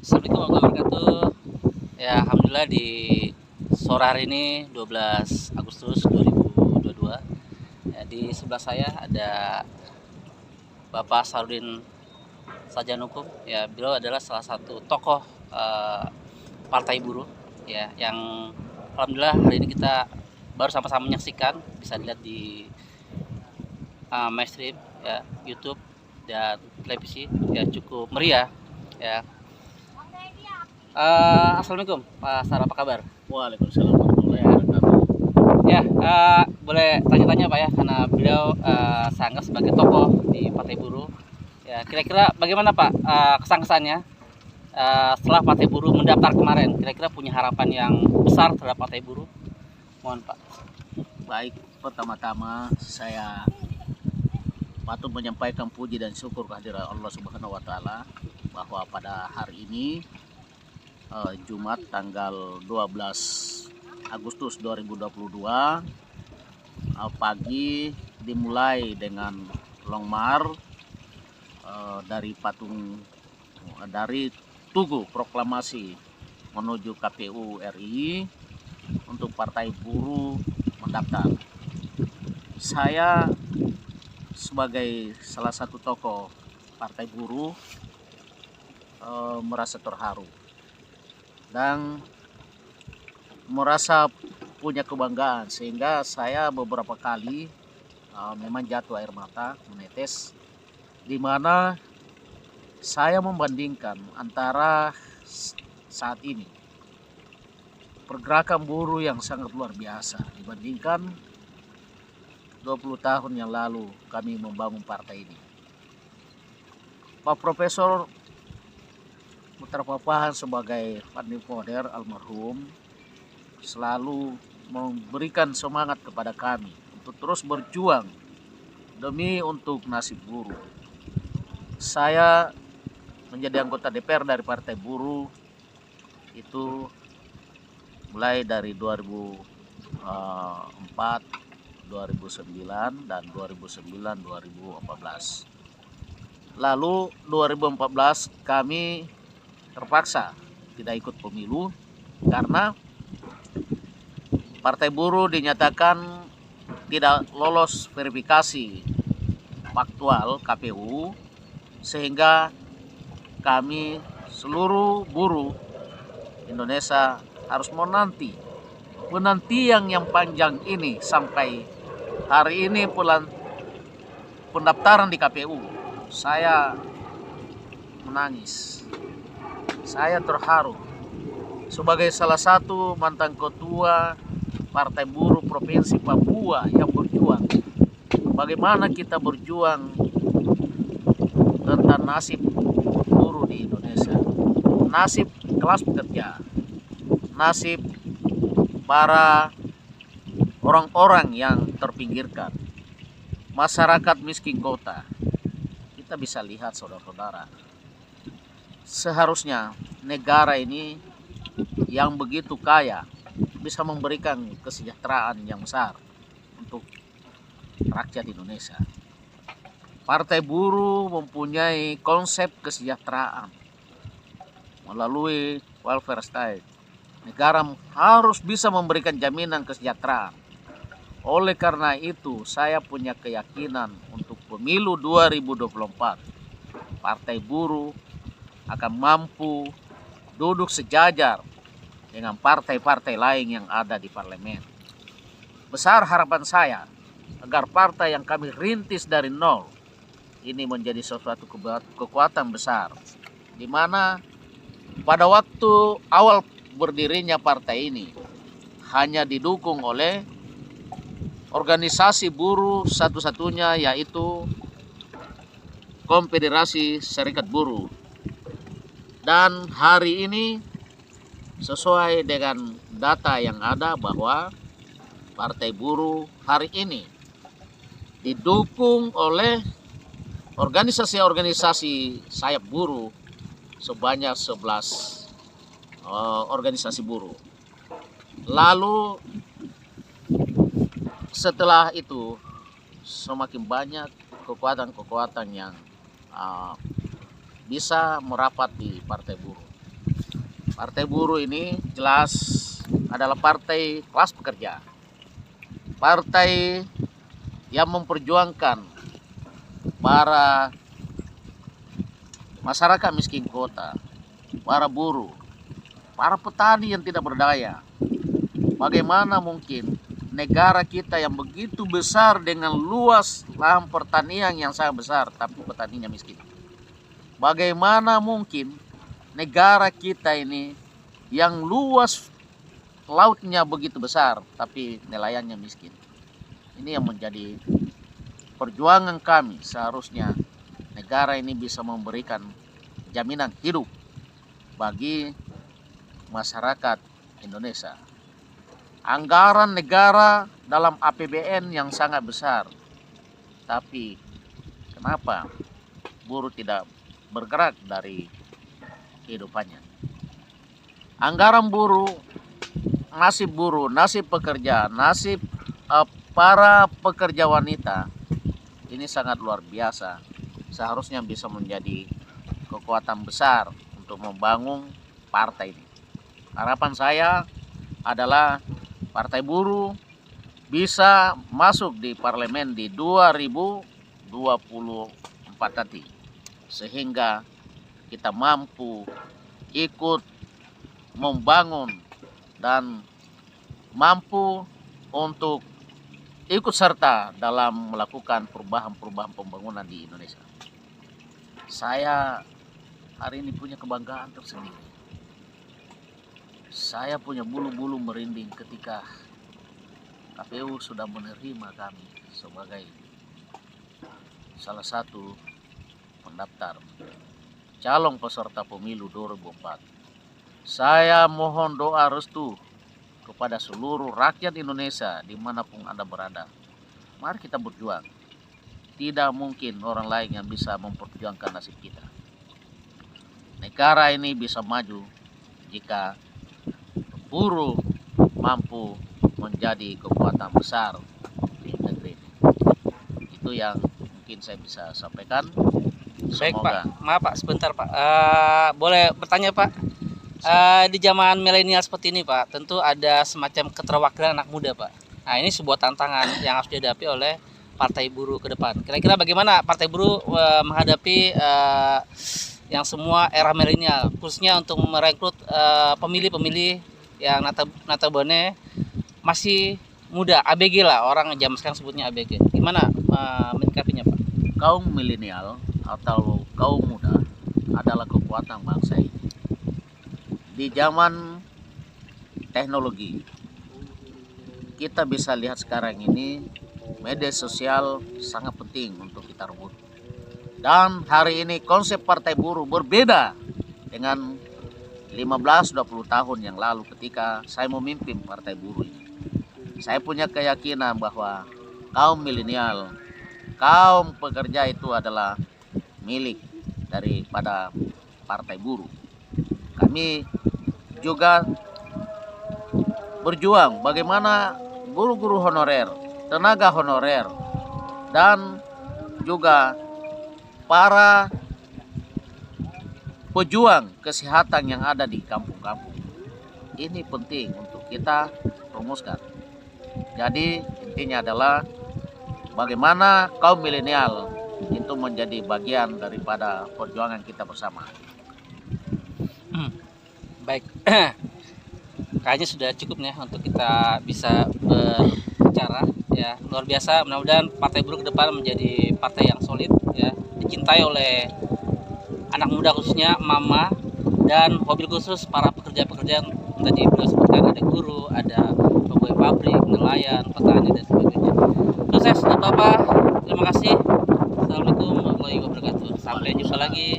Assalamualaikum warahmatullahi wabarakatuh. Ya, alhamdulillah di sore hari ini 12 Agustus 2022. Ya, di sebelah saya ada Bapak Sarudin Sajanukum. Ya, beliau adalah salah satu tokoh Partai Buruh ya yang alhamdulillah hari ini kita baru sama-sama menyaksikan, bisa dilihat di mainstream ya, YouTube dan televisi ya, cukup meriah ya. Assalamualaikum Pak Sar, apa kabar? Waalaikumsalam warahmatullahi wabarakatuh. Ya, boleh tanya-tanya Pak ya, karena beliau saya anggap sebagai tokoh di Partai Buruh. Ya, kira-kira bagaimana Pak kesan-kesannya setelah Partai Buruh mendaftar kemarin? Kira-kira punya harapan yang besar terhadap Partai Buruh? Mohon Pak. Baik, pertama-tama saya patut menyampaikan puji dan syukur kehadirat Allah Subhanahu wa taala bahwa pada hari ini Jumat tanggal 12 Agustus 2022 pagi dimulai dengan long march dari Tugu Proklamasi menuju KPU RI untuk Partai Buruh mendaftar. Saya sebagai salah satu tokoh Partai Buruh merasa terharu dan merasa punya kebanggaan, sehingga saya beberapa kali memang jatuh air mata menetes, di mana saya membandingkan antara saat ini pergerakan buruh yang sangat luar biasa dibandingkan 20 tahun yang lalu kami membangun partai ini. Pak Profesor Putra Papahan sebagai Pandim Poder almarhum selalu memberikan semangat kepada kami untuk terus berjuang demi untuk nasib buruh. Saya menjadi anggota DPR dari Partai Buruh itu mulai dari 2004, 2009 dan 2014. Lalu 2014 kami terpaksa tidak ikut pemilu karena Partai Buruh dinyatakan tidak lolos verifikasi faktual KPU, sehingga kami seluruh buruh Indonesia harus menanti penantian yang panjang ini sampai hari ini pendaftaran di KPU. Saya menangis, saya terharu sebagai salah satu mantan ketua Partai Buruh Provinsi Papua yang berjuang. Bagaimana kita berjuang tentang nasib buruh di Indonesia, nasib kelas pekerja, nasib para orang-orang yang terpinggirkan, masyarakat miskin kota. Kita bisa lihat saudara-saudara, seharusnya negara ini yang begitu kaya bisa memberikan kesejahteraan yang besar untuk rakyat Indonesia. Partai Buruh mempunyai konsep kesejahteraan melalui welfare state. Negara harus bisa memberikan jaminan kesejahteraan. Oleh karena itu, saya punya keyakinan untuk pemilu 2024, Partai Buruh akan mampu duduk sejajar dengan partai-partai lain yang ada di parlemen. Besar harapan saya agar partai yang kami rintis dari nol ini menjadi suatu kekuatan besar, di mana pada waktu awal berdirinya partai ini hanya didukung oleh organisasi buruh satu-satunya, yaitu Konfederasi Serikat Buruh. Dan hari ini sesuai dengan data yang ada bahwa Partai Buruh hari ini didukung oleh organisasi-organisasi sayap buruh sebanyak 11 organisasi buruh. Lalu setelah itu semakin banyak kekuatan-kekuatan yang bisa merapat di Partai Buruh. Partai Buruh ini jelas adalah partai kelas pekerja. Partai yang memperjuangkan para masyarakat miskin kota, para buruh, para petani yang tidak berdaya. Bagaimana mungkin negara kita yang begitu besar dengan luas lahan pertanian yang sangat besar, tapi petaninya miskin? Bagaimana mungkin negara kita ini yang luas lautnya begitu besar, tapi nelayannya miskin? Ini yang menjadi perjuangan kami. Seharusnya negara ini bisa memberikan jaminan hidup bagi masyarakat Indonesia. Anggaran negara dalam APBN yang sangat besar, tapi kenapa buruh tidak bergerak dari kehidupannya? Anggaran buruh, nasib pekerja, nasib para pekerja wanita ini sangat luar biasa. Seharusnya bisa menjadi kekuatan besar untuk membangun partai ini. Harapan saya adalah Partai Buruh bisa masuk di parlemen di 2024 nanti, sehingga kita mampu ikut membangun dan mampu untuk ikut serta dalam melakukan perubahan-perubahan pembangunan di Indonesia. Saya hari ini punya kebanggaan tersendiri. Saya punya bulu-bulu merinding ketika KPU sudah menerima kami sebagai salah satu pendaftar calon peserta pemilu 2004. Saya mohon doa restu kepada seluruh rakyat Indonesia dimanapun Anda berada. Mari kita berjuang. Tidak mungkin orang lain yang bisa memperjuangkan nasib kita. Negara ini bisa maju jika buruh mampu menjadi kekuatan besar di negeri ini. Itu yang mungkin saya bisa sampaikan. Baik Semoga. Pak, maaf Pak, sebentar Pak. Boleh bertanya Pak? Di zaman milenial seperti ini Pak, tentu ada semacam keterwakilan anak muda Pak. Nah ini sebuah tantangan yang harus dihadapi oleh Partai Buruh ke depan. Kira-kira bagaimana Partai Buruh menghadapi yang semua era milenial, khususnya untuk merekrut pemilih-pemilih yang notabene masih muda, ABG lah, orang zaman sekarang sebutnya ABG. Gimana menyikapinya Pak? Kaum milenial atau kaum muda adalah kekuatan bangsa ini. Di zaman teknologi, kita bisa lihat sekarang ini media sosial sangat penting untuk kita rebut. Dan hari ini konsep Partai Buruh berbeda dengan 15-20 tahun yang lalu ketika saya memimpin Partai Buruh ini. Saya punya keyakinan bahwa kaum milenial, kaum pekerja itu adalah milik daripada Partai Buruh. Kami juga berjuang bagaimana guru-guru honorer, tenaga honorer, dan juga para pejuang kesehatan yang ada di kampung-kampung. Ini penting untuk kita rumuskan. Jadi intinya adalah bagaimana kaum milenial itu menjadi bagian daripada perjuangan kita bersama. Baik, kayaknya sudah cukup nih untuk kita bisa berbicara ya. Luar biasa, mudah-mudahan Partai Buruh ke depan menjadi partai yang solid ya, dicintai oleh anak muda khususnya mama, dan mobil khusus para pekerja-pekerja yang tadi beliau sebutkan, ada guru, ada pegawai pabrik, nelayan, petani dan sebagainya. Sukses untuk Bapak. Terima kasih. Assalamualaikum warahmatullahi wabarakatuh. Sampai jumpa lagi.